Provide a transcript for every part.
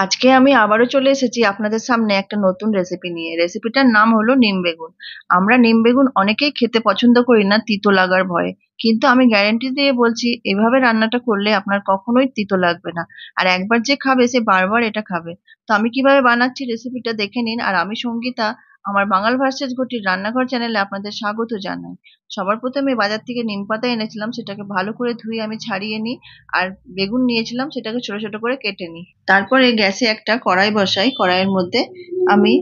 আজকে আমি আবারও চলে এসেছি আপনাদের সামনে একটা নতুন রেসিপি নিয়ে। রেসিপিটার নাম হলো নিম বেগুন। আমরা নিম বেগুন অনেকেই খেতে পছন্দ করি না তিতো লাগার ভয়ে, কিন্তু আমি গ্যারান্টি দিয়ে বলছি এভাবে রান্নাটা করলে আপনার কখনোই তিতো লাগবে না। আর একবার যে খাবে সে বারবার এটা খাবে। তো আমি কিভাবে বানাচ্ছি রেসিপিটা দেখে নিন। আর আমি সঙ্গীতা, আমার বাঙাল ভার্সেস ঘটির রান্নাঘর চ্যানেলে আপনাদের স্বাগত জানাই। সবার প্রথমে বাজার থেকে নিম পাতা এনেছিলাম, সেটাকে ভালো করে ধুয়ে আমি ছাড়িয়ে নিই। আর বেগুন নিয়েছিলাম, সেটাকে ছোট ছোট করে কেটে নিই। তারপরে গ্যাসে একটা কড়াই বসাই, কড়াইয়ের মধ্যে আমি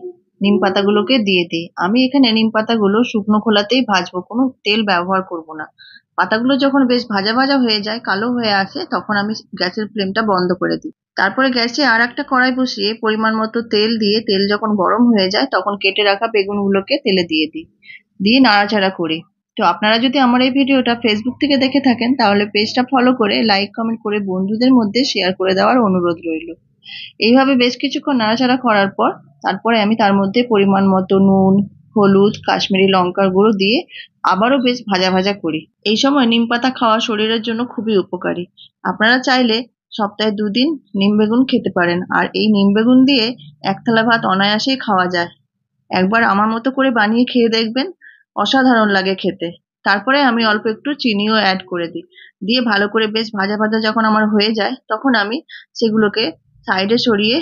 নিম পাতাগুলোকে দিয়ে দিই। আমি এখানে নিম পাতাগুলো শুকনো খোলাতেই ভাজবো, কোনো তেল ব্যবহার করব না। পাতাগুলো যখন বেশ ভাজা ভাজা হয়ে যায়, কালো হয়ে আসে, তখন আমি গ্যাসের ফ্লেমটা বন্ধ করে দিই। তারপরে গ্যাসে আর একটা কড়াই বসিয়ে পরিমাণ মতো তেল দিয়ে, তেল যখন গরম হয়ে যায় তখন কেটে রাখা বেগুনগুলোকে তেলে দিয়ে দিই। দিয়ে নাড়াচাড়া করি। তো আপনারা যদি আমার এই ভিডিওটা ফেসবুক থেকে দেখে থাকেন তাহলে পেজটা ফলো করে লাইক কমেন্ট করে বন্ধুদের মধ্যে শেয়ার করে দেওয়ার অনুরোধ রইল। এইভাবে বেশ কিছুক্ষণ নাড়াচাড়া করার পর তারপরে আমি তার মধ্যে পরিমাণ মতো নুন, হলুদ, কাশ্মীরি লঙ্কার গুঁড়ো দিয়ে আবারও বেশ ভাজা ভাজা করি। এই সময় নিম পাতা খাওয়া শরীরের জন্য খুবই উপকারী। আপনারা চাইলে সপ্তাহে 2 দিন নিম বেগুন খেতে পারেন। আর এই নিম বেগুন দিয়ে এক থালা ভাত অনায়াসেই খাওয়া যায়। একবার আমার মতো করে বানিয়ে খেয়ে দেখবেন, অসাধারণ লাগে খেতে। তারপরে আমি অল্প একটু চিনিও অ্যাড করে দিই। দিয়ে ভালো করে বেশ ভাজা ভাজা যখন আমার হয়ে যায় তখন আমি সেগুলোকে সাইডে সরিয়ে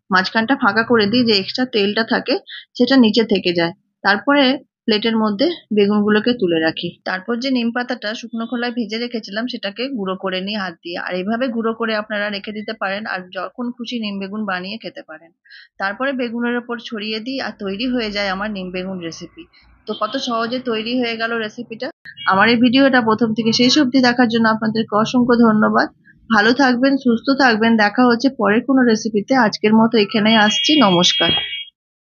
মাঝখানটা ফাঁকা করে দিই, যে এক্সট্রা তেলটা থাকে সেটা নিচে থেকে যায়। তারপরে প্লেটের মধ্যে বেগুনগুলোকে তুলে রাখি। তারপর যে নিম পাতাটা শুকনো খোলায় ভেজে রেখেছিলাম সেটাকে গুঁড়ো করে নিই হাত দিয়ে। আর এইভাবে গুঁড়ো করে আপনারা রেখে দিতে পারেন, আর যখন খুশি নিম বেগুন বানিয়ে খেতে পারেন। তারপরে বেগুনের ওপর ছড়িয়ে দিই আর তৈরি হয়ে যায় আমার নিম বেগুন রেসিপি। তো কত সহজে তৈরি হয়ে গেল রেসিপিটা। আমার এই ভিডিওটা প্রথম থেকে শেষ অবধি দেখার জন্য আপনাদেরকে অসংখ্য ধন্যবাদ। ভালো থাকবেন, সুস্থ থাকবেন। দেখা হচ্ছে পরের কোনো রেসিপিতে। আজকের মতো এখানেই আসছি। নমস্কার।